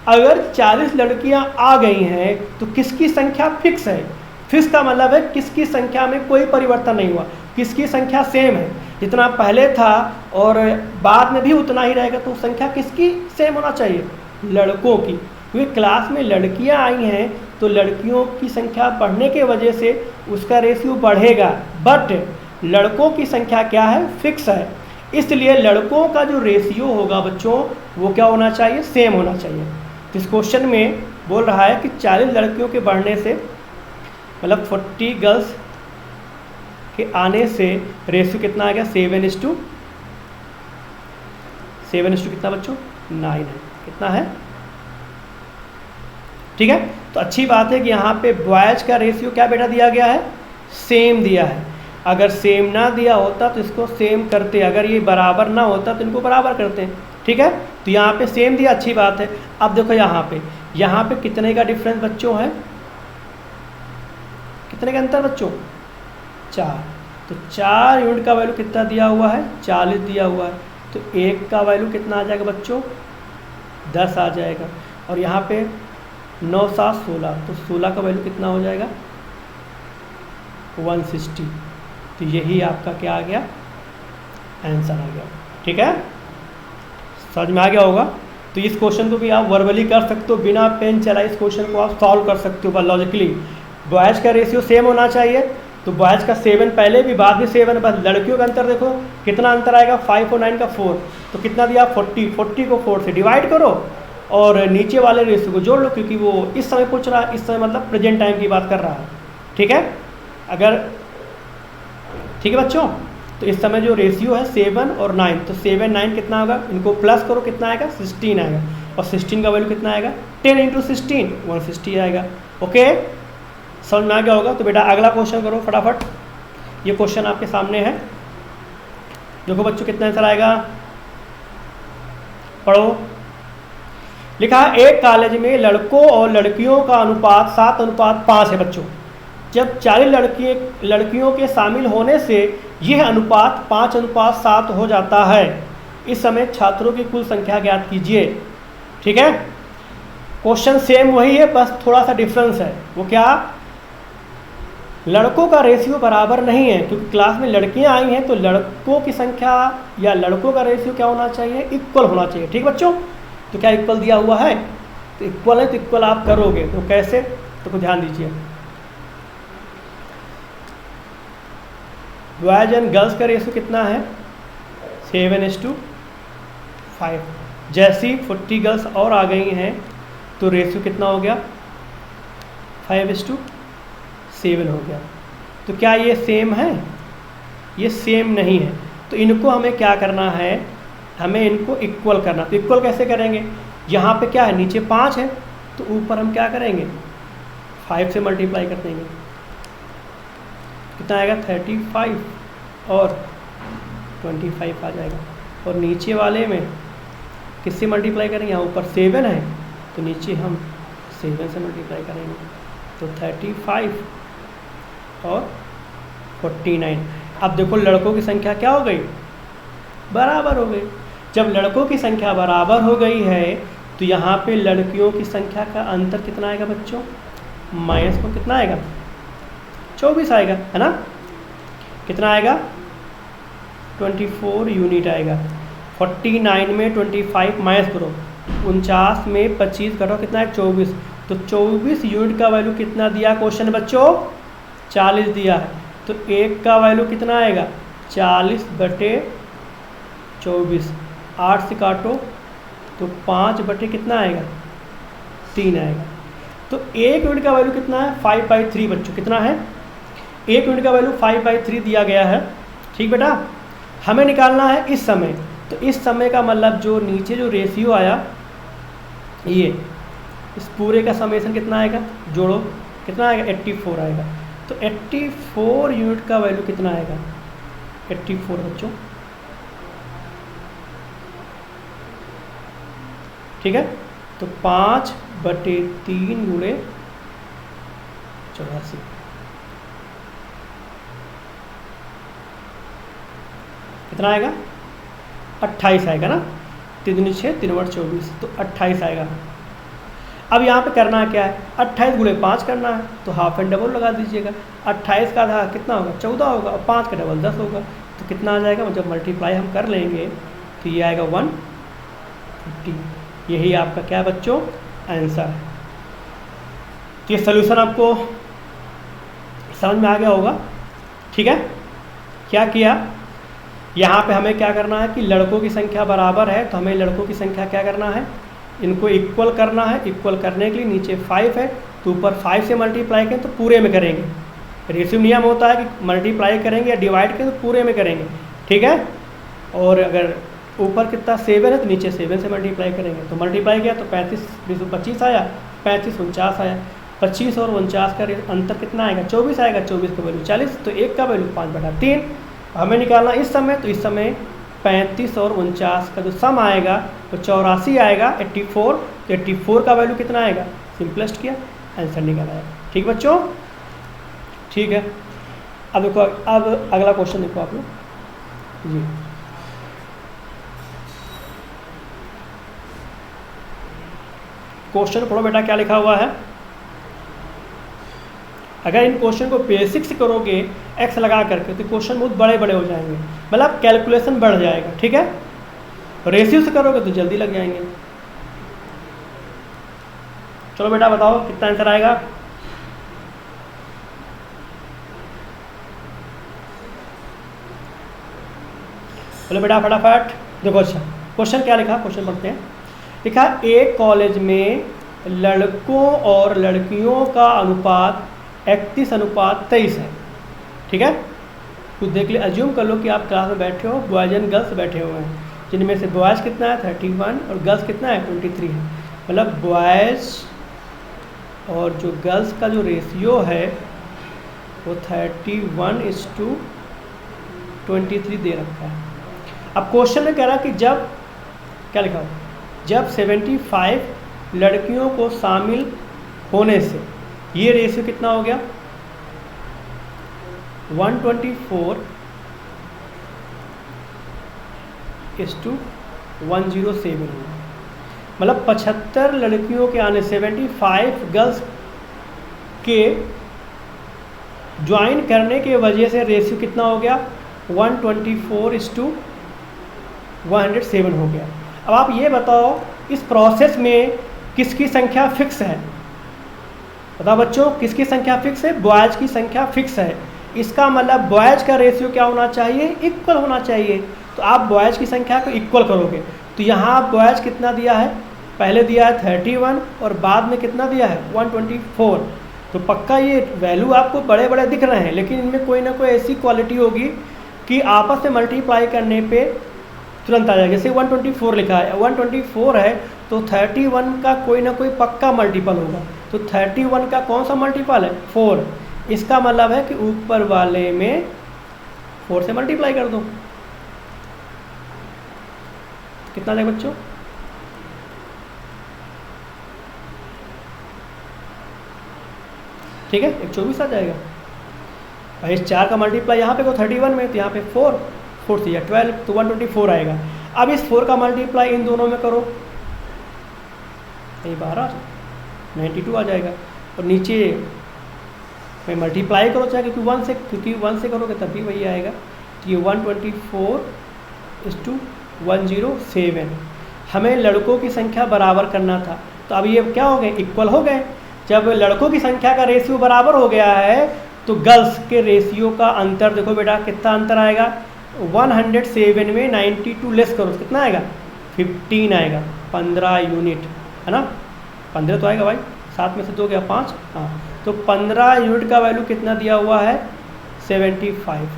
अगर 40 लड़कियाँ आ गई हैं तो किसकी संख्या फिक्स है। फिक्स का मतलब है किसकी संख्या में कोई परिवर्तन नहीं हुआ, किसकी संख्या सेम है, जितना पहले था और बाद में भी उतना ही रहेगा। तो संख्या किसकी सेम होना चाहिए, लड़कों की, क्योंकि क्लास में लड़कियां आई हैं तो लड़कियों की संख्या बढ़ने के वजह से उसका रेशियो बढ़ेगा, बट लड़कों की संख्या क्या है फिक्स है। इसलिए लड़कों का जो रेशियो होगा बच्चों वो क्या होना चाहिए, सेम होना चाहिए। तो इस क्वेश्चन में बोल रहा है कि 40 लड़कियों के बढ़ने से मतलब 40 गर्ल्स के आने से रेशियो कितना आ गया 7:7 कितना बच्चों 9 है, कितना है। ठीक है, तो अच्छी बात है कि यहाँ पे बॉयज़ का रेशियो क्या बेटा दिया गया है, सेम दिया है। अगर सेम ना दिया होता तो इसको सेम करते, अगर ये बराबर ना होता तो इनको बराबर करते हैं। ठीक है, तो यहाँ पे सेम दिया, अच्छी बात है। अब देखो यहाँ पे कितने का डिफरेंस बच्चों है, कितने का अंतर बच्चों 4। तो 4 यूनिट का वैल्यू कितना दिया हुआ है 40 दिया हुआ है, तो 1 का वैल्यू कितना आ जाएगा बच्चों 10 आ जाएगा। और यहाँ पे 9 7 16, तो 16 का वैल्यू कितना हो जाएगा 160। तो यही आपका क्या आ गया आंसर आ गया। ठीक है, समझ में आ गया होगा। तो इस क्वेश्चन को भी आप वर्बली कर सकते हो, बिना पेन चलाए इस क्वेश्चन को आप सॉल्व कर सकते हो लॉजिकली। बॉयज़ का रेशियो सेम होना चाहिए, तो बॉयज़ का 7 पहले भी बाद में 7, बस लड़कियों का अंतर देखो कितना अंतर आएगा 5 और 9 का 4, तो कितना दिया 40 को 4 से डिवाइड करो और नीचे वाले रेशियो को जोड़ लो, क्योंकि वो इस समय पूछ रहा है, इस समय मतलब प्रेजेंट टाइम की बात कर रहा है। ठीक है, अगर ठीक है बच्चों, तो इस समय जो रेशियो है 7 और 9, तो 7 9 कितना होगा, इनको प्लस करो कितना आएगा 16 आएगा, और 16 का वैल्यू कितना आएगा 10 × 16 160 आएगा। ओके, समझ में आ गया होगा। तो बेटा अगला क्वेश्चन करो फटाफट, ये क्वेश्चन आपके सामने है। देखो बच्चों कितना आंसर आएगा, पढ़ो। लिखा है एक कॉलेज में लड़कों और लड़कियों का अनुपात 7:5 है बच्चों। जब 40 लड़कियों के शामिल होने से यह अनुपात 5:7 हो जाता है। इस समय छात्रों की कुल संख्या ज्ञात कीजिए। ठीक है, क्वेश्चन सेम वही है, बस थोड़ा सा डिफरेंस है। वो क्या, लड़कों का रेशियो बराबर नहीं है, क्योंकि क्लास में लड़कियां आई हैं तो लड़कों की संख्या या लड़कों का रेशियो क्या होना चाहिए, इक्वल होना चाहिए। ठीक बच्चों, तो क्या इक्वल दिया हुआ है, तो इक्वल है तो इक्वल आप करोगे, तो कैसे, तो कुछ ध्यान दीजिए। बॉयज एंड गर्ल्स का रेशियो कितना है, 7:5। जैसी 40 गर्ल्स और आ गई हैं तो रेशियो कितना हो गया, 5:7 हो गया। तो क्या ये सेम है, ये सेम नहीं है। तो इनको हमें क्या करना है, हमें इनको इक्वल करना। तो इक्वल कैसे करेंगे, यहाँ पे क्या है, नीचे 5 है तो ऊपर हम क्या करेंगे, 5 से मल्टीप्लाई कर देंगे। कितना आएगा, 35 और 25 आ जाएगा। और नीचे वाले में किससे मल्टीप्लाई करेंगे, यहाँ ऊपर 7 है तो नीचे हम 7 से मल्टीप्लाई करेंगे। तो 35 और 49। अब देखो लड़कों की संख्या क्या हो गई, बराबर हो गई। जब लड़कों की संख्या बराबर हो गई है तो यहाँ पे लड़कियों की संख्या का अंतर कितना आएगा बच्चों, माइनस को कितना आएगा, 24 आएगा, है ना। कितना आएगा, 24 यूनिट आएगा। 49 में 25 माइनस करो, 49 में 25 घटाओ, कितना है 24। तो 24 यूनिट का वैल्यू कितना दिया क्वेश्चन बच्चों, 40 दिया है। तो 1 का वैल्यू कितना आएगा, 40/24। 8 से काटो तो 5 बटे कितना आएगा, 3 आएगा। तो 1 यूनिट का वैल्यू कितना है, 5/3 बच्चों। कितना है, 1 यूनिट का वैल्यू 5/3 दिया गया है। ठीक बेटा, हमें निकालना है इस समय। तो इस समय का मतलब जो नीचे जो रेशियो आया, ये इस पूरे का समेशन कितना आएगा, जोड़ो, कितना आएगा, 84 आएगा। तो 84 यूनिट का वैल्यू कितना आएगा, 84 बच्चों। ठीक है, तो 5/3 गुणे 84, कितना आएगा, 28 आएगा ना। 3 दूनी 6, 3 बटे 24, तो 28 आएगा। अब यहाँ पे करना क्या है, 28 गुणे 5 करना है, तो हाफ एंड डबल लगा दीजिएगा। 28 का आधा कितना होगा, 14 होगा, और 5 का डबल 10 होगा। तो कितना आ जाएगा, जब मल्टीप्लाई हम कर लेंगे तो ये आएगा 150। यही आपका क्या बच्चों, आंसर है। तो ये सोल्यूशन आपको समझ में आ गया होगा। ठीक है, क्या किया, यहाँ पे हमें क्या करना है कि लड़कों की संख्या बराबर है, तो हमें लड़कों की संख्या क्या करना है, इनको इक्वल करना है। इक्वल करने के लिए नीचे 5 है तो ऊपर 5 से मल्टीप्लाई करें तो पूरे में करेंगे। रेशियो नियम होता है कि मल्टीप्लाई करेंगे या डिवाइड करें तो पूरे में करेंगे। ठीक है, और अगर ऊपर कितना 7 है तो नीचे 7 से मल्टीप्लाई करेंगे। तो मल्टीप्लाई किया तो 35 25 आया, 35 49 आया। 25 और 49 का अंतर कितना आएगा, 24 आएगा। 24 का वैल्यू 40, तो 1 का वैल्यू 5/3 हमें निकालना इस समय। तो इस समय 35 और 49 का जो सम आएगा वो 84 आएगा, 84। तो 84 का वैल्यू कितना आएगा, सिंपलेस्ट किया, आंसर निकल आएगा। ठीक बच्चों, ठीक है। अब देखो, अब अगला क्वेश्चन देखो आप लोग जी। क्वेश्चन पढ़ो बेटा, क्या लिखा हुआ है। अगर इन क्वेश्चन को बेसिक से करोगे एक्स लगा करके तो क्वेश्चन बहुत बड़े बड़े हो जाएंगे, मतलब कैलकुलेशन बढ़ जाएगा। ठीक है, रेशियो से करोगे तो जल्दी लग जाएंगे। चलो बेटा बताओ कितना आंसर आएगा। चलो बेटा फटाफट देखो। अच्छा, क्वेश्चन क्या लिखा, क्वेश्चन पढ़ते हैं। लिखा, एक कॉलेज में लड़कों और लड़कियों का अनुपात 31:23 है। ठीक है, कुछ देख ले, अज्यूम कर लो कि आप क्लास में बैठे हो, बॉयज़ एंड गर्ल्स बैठे हुए हैं, जिनमें से बॉयज़ कितना है 31 और गर्ल्स कितना है 23 है। मतलब बॉयज़ और जो गर्ल्स का जो रेशियो है वो 31:23 दे रखा है। अब क्वेश्चन में कह रहा है कि जब क्या लिखा, जब 75 लड़कियों को शामिल होने से ये रेशियो कितना हो गया, 124:107 होगा। मतलब 75 लड़कियों के आने 75 गर्ल्स के ज्वाइन करने के वजह से रेशियो कितना हो गया 124:107 हो गया। अब आप ये बताओ इस प्रोसेस में किसकी संख्या फिक्स है? बताओ बच्चों, किसकी संख्या फिक्स है? बॉयज़ की संख्या फिक्स है। इसका मतलब बॉयज़ का रेशियो क्या होना चाहिए? इक्वल होना चाहिए। तो आप बॉयज़ की संख्या को इक्वल करोगे तो यहाँ बॉयज़ कितना दिया है? पहले दिया है 31 और बाद में कितना दिया है 124। तो पक्का ये वैल्यू आपको बड़े बड़े दिख रहे हैं, लेकिन इनमें कोई ना कोई ऐसी क्वालिटी होगी कि आपस में मल्टीप्लाई करने पे तुरंत आ जाएगा। जैसे 124 लिखा है, 124 है तो 31 का कोई ना कोई पक्का मल्टीपल होगा। तो 31 का कौन सा मल्टीपल है? 4। इसका मतलब है कि ऊपर वाले में 4 से मल्टीप्लाई कर दो। कितना आ जाएगा बच्चों? ठीक है, 124 आ जाएगा। और इस 4 का मल्टीप्लाई यहाँ पे को 31 में, तो यहाँ पे 4 से या 12 तो 124 आएगा। अब इस 4 का मल्टीप्लाई इन दोनों में करो, यही 12 92 आ जाएगा। और नीचे में मल्टीप्लाई करो चाहे क्योंकि 1 से करोगे तभी वही आएगा। तो ये 124:107। हमें लड़कों की संख्या बराबर करना था, तो अब ये क्या हो गए? इक्वल हो गए। जब लड़कों की संख्या का रेशियो बराबर हो गया है तो गर्ल्स के रेशियो का अंतर देखो बेटा कितना अंतर आएगा। 107 में 92 लेस करो, कितना आएगा? 15 आएगा, 15 यूनिट है ना। 15 तो आएगा भाई, 7 में से 2 गया 5। हाँ, तो 15 यूनिट का वैल्यू कितना दिया हुआ है? 75।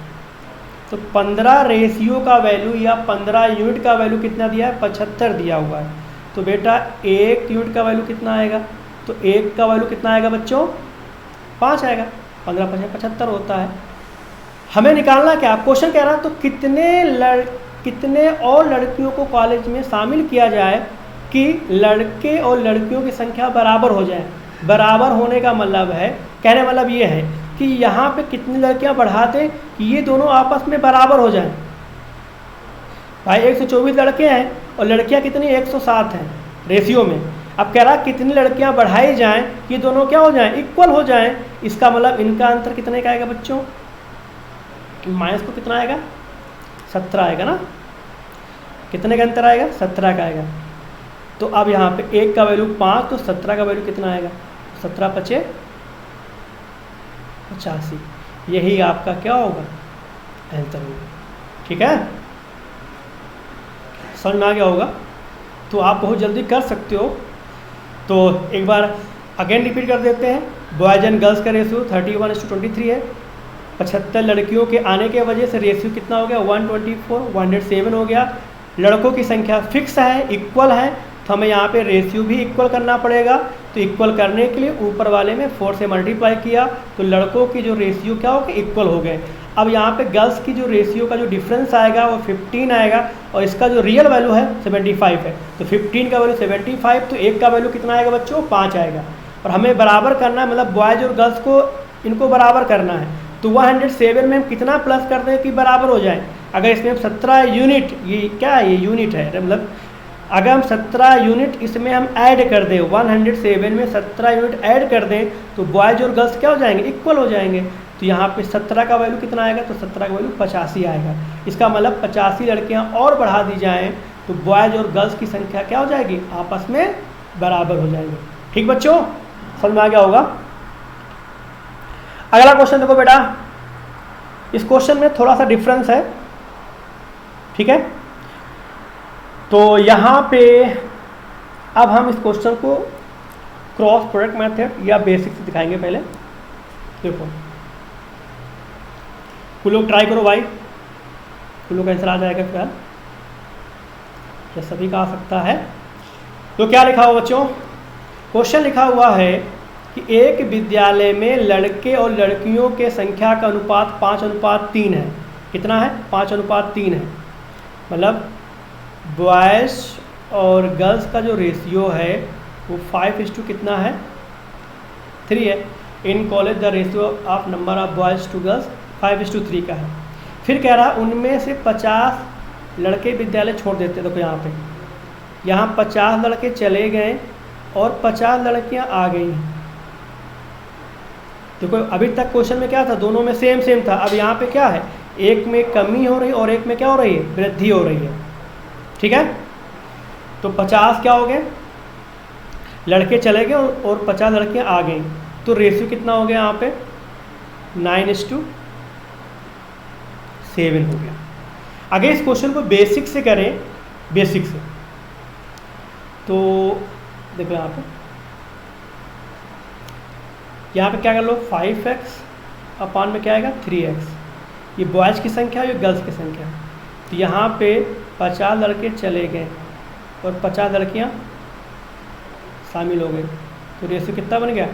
तो 15 रेशियो का वैल्यू या 15 यूनिट का वैल्यू कितना दिया है? 75 दिया हुआ है। तो बेटा 1 यूनिट का वैल्यू कितना आएगा? तो 1 का वैल्यू कितना आएगा बच्चों? 5 आएगा। 15 5 75 होता है। हमें निकालना क्या? क्वेश्चन कह रहा है तो कितने और लड़कियों को कॉलेज में शामिल किया जाए कि लड़के और लड़कियों की संख्या बराबर हो जाए। बराबर होने का मतलब है, कहने मतलब ये है कि यहाँ पे कितनी लड़कियाँ बढ़ा दें कि ये दोनों आपस में बराबर हो जाएं। भाई 124 लड़के हैं और लड़कियाँ कितनी? 107 हैं रेशियो में। अब कह रहा कितनी लड़कियाँ बढ़ाई जाएं कि दोनों क्या हो जाएं? इक्वल हो जाएं। इसका मतलब इनका अंतर कितने का आएगा बच्चों? माइनस को कितना आएगा? 17 आएगा ना। कितने का अंतर आएगा? 17 का आएगा। तो अब यहाँ पे 1 का वैल्यू 5 तो 17 का वैल्यू कितना आएगा? 17 × 5 = 85। यही आपका क्या होगा? आंसर होगा। ठीक है, समझ में आ गया होगा। तो आप बहुत जल्दी कर सकते हो। तो एक बार अगेन रिपीट कर देते हैं। बॉयज़ एंड गर्ल्स का रेशियो 31:23 है। 75 लड़कियों के आने के वजह से रेशियो कितना हो गया? 124:107 हो गया। लड़कों की संख्या फिक्स है, इक्वल है, तो हमें यहाँ पे रेशियो भी इक्वल करना पड़ेगा। तो इक्वल करने के लिए ऊपर वाले में 4 से मल्टीप्लाई किया तो लड़कों की जो रेशियो क्या हो गए? इक्वल हो गए। अब यहाँ पे गर्ल्स की जो रेशियो का जो डिफरेंस आएगा वो 15 आएगा और इसका जो रियल वैल्यू है 75 है। तो 15 का वैल्यू 75, तो 1 का वैल्यू कितना आएगा बच्चों? 5 आएगा। और हमें बराबर करना है, मतलब बॉयज़ और गर्ल्स को इनको बराबर करना है। तो 107 में हम कितना प्लस कर दें कि बराबर हो जाए? अगर इसमें हम 17 यूनिट, ये क्या है? ये यूनिट है, मतलब अगर हम 17 यूनिट इसमें हम ऐड कर दें, 107 में 17 यूनिट ऐड कर दें तो बॉयज़ और गर्ल्स क्या हो जाएंगे? इक्वल हो जाएंगे। तो यहाँ पे 17 का वैल्यू कितना आएगा? तो 17 का वैल्यू 85 आएगा। इसका मतलब 85 लड़कियाँ और बढ़ा दी जाएँ तो बॉयज़ और गर्ल्स की संख्या क्या हो जाएगी? आपस में बराबर हो जाएंगे। ठीक बच्चों, समझ में आ गया होगा। अगला क्वेश्चन देखो बेटा, इस क्वेश्चन में थोड़ा सा डिफरेंस है। ठीक है, तो यहाँ पे अब हम इस क्वेश्चन को क्रॉस प्रोडक्ट मेथड या बेसिक से दिखाएंगे। पहले देखो, कुछ लोग ट्राई करो भाई, कुछ लोग आंसर आ जाएगा फिलहाल, या सभी का आ सकता है। तो क्या लिखा हुआ बच्चों? क्वेश्चन लिखा हुआ है कि एक विद्यालय में लड़के और लड़कियों के संख्या का अनुपात 5:3 है। कितना है? 5:3 है। मतलब बॉयज़ और गर्ल्स का जो रेशियो है वो 5 कितना है? 3 है। In college the ratio of number of boys to girls 5:3 का है। फिर कह रहा उनमें से 50 लड़के विद्यालय छोड़ देते। देखो यहाँ पे यहाँ 50 लड़के चले गए और 50 लड़कियाँ आ गई। देखो अभी तक क्वेश्चन में क्या था, दोनों में सेम सेम था। अब यहाँ पे क्या है, एक में कमी हो रही है और एक में क्या हो रही है, वृद्धि हो रही है। ठीक है, तो 50 क्या हो गए, लड़के चले गए और 50 लड़कियाँ आ गई, तो रेशियो कितना हो गया यहाँ पे 9:7 हो गया। अगर इस क्वेश्चन को बेसिक से करें, बेसिक से, तो देखो यहाँ पे क्या कर लो, 5x अपान में क्या आएगा 3x। ये बॉयज़ की संख्या है, ये गर्ल्स की संख्या है। तो यहाँ पे 50 लड़के चले गए और 50 लड़कियाँ शामिल हो गई, तो रेशियो कितना बन गया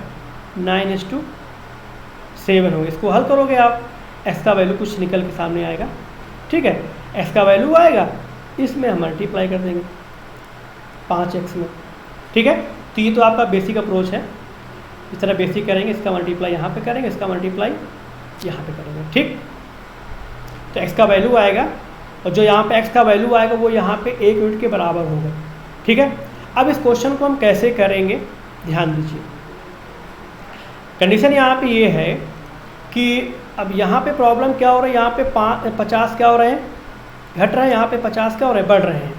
9:7 हो गया। इसको हल करोगे आप, x का वैल्यू कुछ निकल के सामने आएगा। ठीक है, x का वैल्यू आएगा, इसमें हम मल्टीप्लाई कर देंगे 5x में। ठीक है, तो ये तो आपका बेसिक अप्रोच है। इस तरह बेसिक करेंगे, इसका मल्टीप्लाई यहाँ पे करेंगे, इसका मल्टीप्लाई यहाँ पे करेंगे। ठीक, तो x का वैल्यू आएगा और जो यहाँ पे x का वैल्यू आएगा वो यहाँ पे 1 यूनिट के बराबर होगा। ठीक है, अब इस क्वेश्चन को हम कैसे करेंगे, ध्यान दीजिए। कंडीशन यहाँ पे ये है कि अब यहाँ पे प्रॉब्लम क्या हो रहा है, यहाँ पे 50 क्या हो रहे हैं, घट रहे हैं, यहाँ पे 50 क्या हो रहे हैं, बढ़ रहे हैं।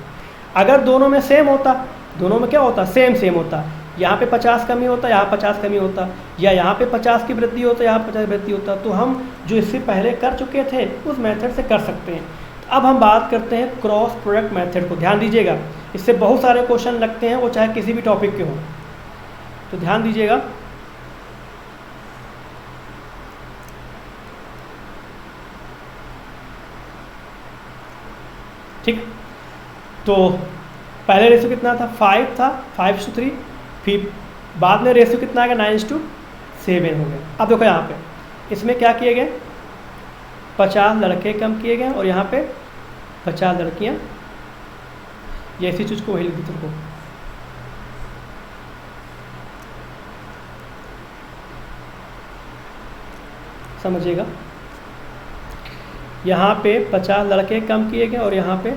अगर दोनों में सेम होता, दोनों में क्या होता, सेम सेम होता, यहाँ पे 50 कमी होता, यहाँ 50 कमी होता, या यहाँ पे 50 की वृद्धि होता, यहाँ 50 वृद्धि होता, तो हम जो इससे पहले कर चुके थे उस मेथड से कर सकते हैं। अब हम बात करते हैं क्रॉस प्रोडक्ट मेथड को। ध्यान दीजिएगा, इससे बहुत सारे क्वेश्चन लगते हैं, वो चाहे किसी भी टॉपिक के हों, तो ध्यान दीजिएगा। ठीक, तो पहले रेशियो कितना था, 5 था, 5:3, फिर बाद में रेशियो कितना आएगा 9:7 हो गया। अब देखो यहाँ पे इसमें क्या किए गए, 50 लड़के कम किए गए और यहाँ पे 50 लड़कियाँ, ये ऐसी चीज़ को वही लिख दी तुमको। समझिएगा, यहाँ पे 50 लड़के कम किए गए और यहाँ पे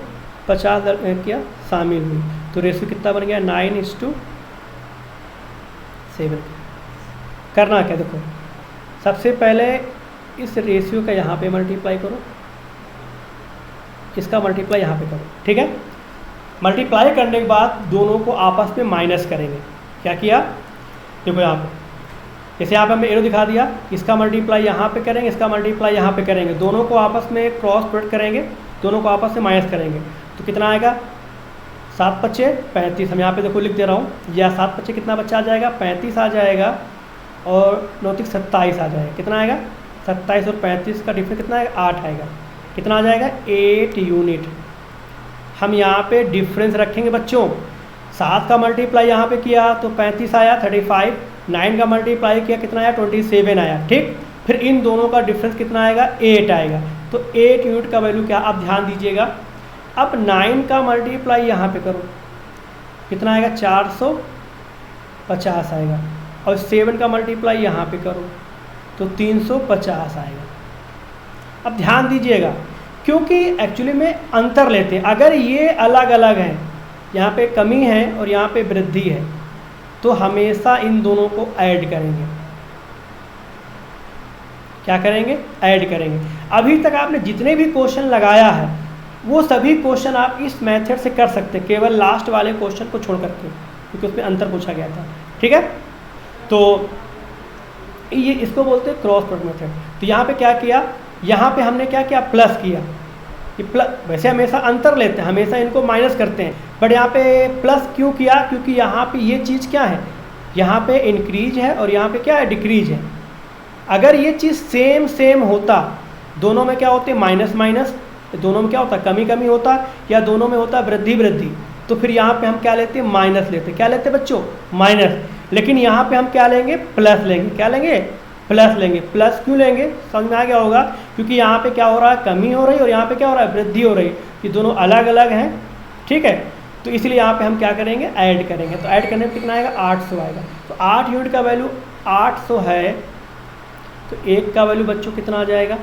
50 लड़कियाँ शामिल हुई, तो रेशियो कितना बन गया 9:7। करना क्या, देखो सबसे पहले इस रेशियो का यहाँ पे मल्टीप्लाई करो, इसका मल्टीप्लाई यहाँ पे करो। ठीक है, मल्टीप्लाई करने के बाद दोनों को आपस में माइनस करेंगे। क्या किया, देखो यहाँ पे, जैसे यहाँ पे हमने एरो दिखा दिया, इसका मल्टीप्लाई यहाँ पे करेंगे, इसका मल्टीप्लाई यहाँ पे करेंगे, दोनों को आपस में क्रॉस प्रोडक्ट करेंगे, दोनों को आपस में माइनस करेंगे, तो कितना आएगा 7×5 = 35। हम यहाँ पे देखो लिख दे रहा हूँ, या 7×5 कितना बच्चा आ जाएगा 35 आ जाएगा, और 9×3 = 27 आ जाएगा। कितना आएगा 27 और 35 का डिफरेंस कितना आएगा 8 आएगा। कितना आ जाएगा 8 यूनिट। हम यहाँ पे डिफरेंस रखेंगे बच्चों, 7 का मल्टीप्लाई यहाँ पे किया तो 35 आया 35, 9 का मल्टीप्लाई किया कितना आया 27 आया। ठीक, फिर इन दोनों का डिफरेंस कितना आएगा 8 आएगा, तो 8 यूनिट का वैल्यू क्या। अब ध्यान दीजिएगा, अब 9 का मल्टीप्लाई यहाँ पे करो, कितना आएगा 450 आएगा, और 7 का मल्टीप्लाई यहाँ पे करो तो 350 आएगा। अब ध्यान दीजिएगा, क्योंकि एक्चुअली में अंतर लेते हैं, अगर ये अलग अलग हैं, यहाँ पे कमी है और यहाँ पे वृद्धि है, तो हमेशा इन दोनों को ऐड करेंगे। क्या करेंगे, ऐड करेंगे। अभी तक आपने जितने भी क्वेश्चन लगाया है वो सभी क्वेश्चन आप इस मेथड से कर सकते हैं, केवल लास्ट वाले क्वेश्चन को छोड़ करके, क्योंकि उसमें अंतर पूछा गया था। ठीक है, तो ये इसको बोलते हैं क्रॉस प्रोडक्ट मेथड। तो यहाँ पे क्या किया, यहाँ पे हमने क्या किया, प्लस किया। ये प्लस, वैसे हमेशा अंतर लेते हैं, हमेशा इनको माइनस करते हैं, बट यहाँ पे प्लस क्यों किया, क्योंकि यहाँ पे ये चीज़ क्या है, यहाँ पे इंक्रीज है और यहाँ पे क्या है, डिक्रीज है। अगर ये चीज़ सेम सेम होता, दोनों में क्या होते माइनस माइनस, दोनों में क्या होता कमी कमी होता, या दोनों में होता वृद्धि वृद्धि, तो फिर यहाँ पे हम क्या लेते हैं, माइनस लेते। क्या लेते बच्चों, माइनस। लेकिन यहाँ पे हम क्या लेंगे, प्लस लेंगे। क्या लेंगे, प्लस लेंगे। प्लस क्यों लेंगे, समझ में आ गया होगा, क्योंकि यहाँ पे क्या हो रहा है, कमी हो रही है, और यहाँ पे क्या हो रहा है, वृद्धि हो रही है। ये दोनों अलग अलग हैं। ठीक है, तो इसलिए यहाँ पे हम क्या करेंगे, ऐड करेंगे। तो ऐड करने में कितना आएगा, 800 आएगा। तो 8 यूनिट का वैल्यू 800 है, तो 1 का वैल्यू बच्चों कितना आ जाएगा,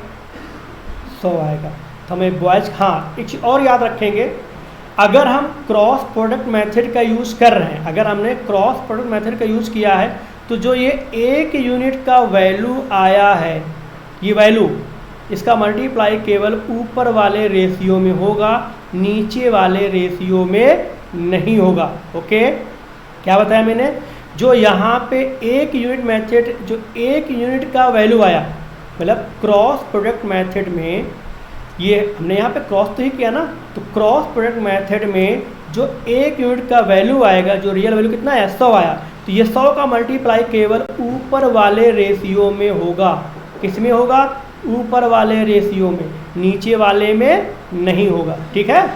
100 आएगा। तो हमें बॉयज़, हाँ एक चीज़ और याद रखेंगे, अगर हम क्रॉस प्रोडक्ट मेथड का यूज़ कर रहे हैं, अगर हमने क्रॉस प्रोडक्ट मेथड का यूज़ किया है, तो जो ये 1 यूनिट का वैल्यू आया है, ये वैल्यू, इसका मल्टीप्लाई केवल ऊपर वाले रेशियो में होगा, नीचे वाले रेशियो में नहीं होगा। ओके, क्या बताया मैंने? जो यहाँ पे 1 यूनिट मेथड, जो 1 यूनिट का वैल्यू आया, मतलब क्रॉस प्रोडक्ट मेथड में, ये हमने यहाँ पे क्रॉस तो ही किया ना, तो क्रॉस प्रोडक्ट मेथड में जो 1 यूनिट का वैल्यू आएगा, जो रियल वैल्यू कितना है 100 आया, तो ये 100 का मल्टीप्लाई केवल ऊपर वाले रेशियो में होगा। किस में होगा? ऊपर वाले रेशियो में, नीचे वाले में नहीं होगा। ठीक है,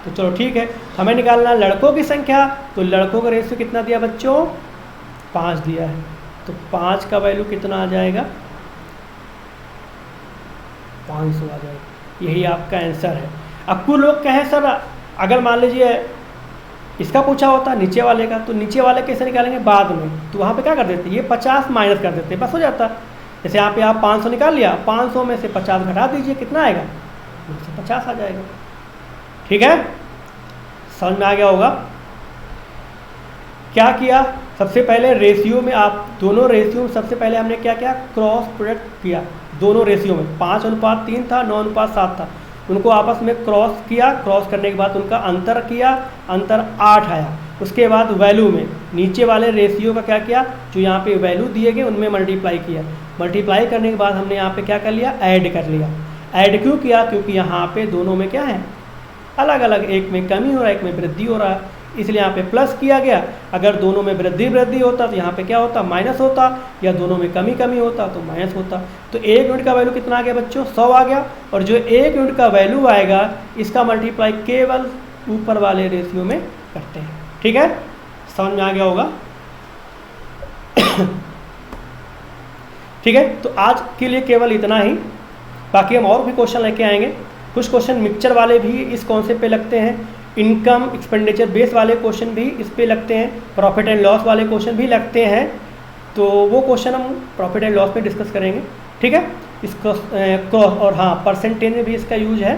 तो चलो ठीक है, हमें निकालना लड़कों की संख्या, तो लड़कों का रेशियो कितना दिया बच्चों? 5 दिया है, तो 5 का वैल्यू कितना आ जाएगा? 500 आ जाएगा। यही आपका आंसर है। अब कुछ लोग कहें सर अगर मान लीजिए इसका पूछा होता नीचे वाले का, तो नीचे वाले कैसे निकालेंगे? बाद में, तो वहाँ पे क्या कर देते, ये 50 माइनस कर देते, बस हो जाता। जैसे यहाँ पे आप 500 निकाल लिया, 500 में से 50 घटा दीजिए, कितना आएगा? 50 आ जाएगा। ठीक है, समझ में आ गया होगा। क्या किया? सबसे पहले रेशियो में, आप दोनों रेशियो में सबसे पहले हमने क्या किया? क्रॉस प्रोडक्ट किया दोनों रेशियो में। 5:3 था, 9:7 था, उनको आपस में क्रॉस किया। क्रॉस करने के बाद उनका अंतर किया, अंतर 8 आया। उसके बाद वैल्यू में नीचे वाले रेशियो का क्या किया? जो यहाँ पे वैल्यू दिए गए उनमें मल्टीप्लाई किया। मल्टीप्लाई करने के बाद हमने यहाँ पे क्या कर लिया? ऐड कर लिया। ऐड क्यों किया? क्योंकि यहाँ पे दोनों में क्या है? अलग अलग, एक में कमी हो रहा है, एक में वृद्धि हो रहा है, इसलिए यहाँ पे प्लस किया गया। अगर दोनों में वृद्धि होता तो यहाँ पे क्या होता? माइनस होता, या दोनों में कमी होता तो माइनस होता। तो 1 यूनिट का वैल्यू कितना आ गया बच्चों? 100 आ गया। और जो 1 यूनिट का वैल्यू आएगा, इसका मल्टीप्लाई केवल ऊपर वाले रेशियो में करते हैं। ठीक है, समझ में आ गया होगा। ठीक है, तो आज के लिए केवल इतना ही, बाकी हम और भी क्वेश्चन लेके आएंगे। कुछ क्वेश्चन मिक्सचर वाले भी इस कॉन्सेप्ट पे लगते हैं, इनकम एक्सपेंडिचर बेस वाले क्वेश्चन भी इस पे लगते हैं, प्रॉफिट एंड लॉस वाले क्वेश्चन भी लगते हैं। तो वो क्वेश्चन हम प्रॉफिट एंड लॉस में डिस्कस करेंगे। ठीक है, इसको और हाँ, परसेंटेज में भी इसका यूज है।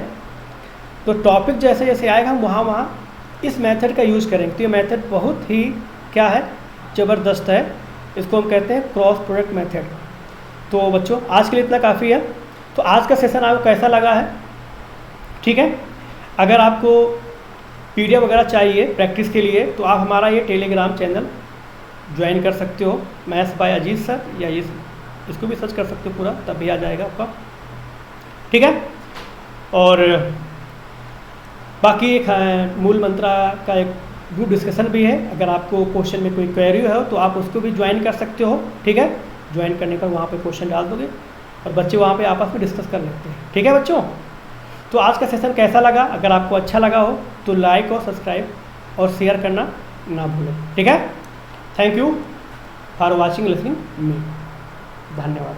तो टॉपिक जैसे जैसे आएगा हम वहाँ इस मेथड का यूज़ करेंगे। तो ये मेथड बहुत ही क्या है? ज़बरदस्त है। इसको हम कहते हैं क्रॉस प्रोडक्ट मेथड। तो बच्चों आज के लिए इतना काफ़ी है। तो आज का सेशन आपको कैसा लगा है? ठीक है, अगर आपको PDF वगैरह चाहिए प्रैक्टिस के लिए, तो आप हमारा ये टेलीग्राम चैनल ज्वाइन कर सकते हो, मैथ्स बाय अजीत सर, या इसको भी सर्च कर सकते हो पूरा, तब भी आ जाएगा आपका। ठीक है, और बाकी एक मूल मंत्रा का एक ग्रुप डिस्कशन भी है। अगर आपको क्वेश्चन में कोई क्वेरी हो तो आप उसको भी ज्वाइन कर सकते हो। ठीक है, ज्वाइन करने पर वहाँ पे क्वेश्चन डाल दोगे और बच्चे वहाँ पे आपस में डिस्कस कर लेते हैं। ठीक है बच्चों, तो आज का सेशन कैसा लगा? अगर आपको अच्छा लगा हो तो लाइक और सब्सक्राइब और शेयर करना ना भूलें। ठीक है, thank you for watching listening me. धन्यवाद।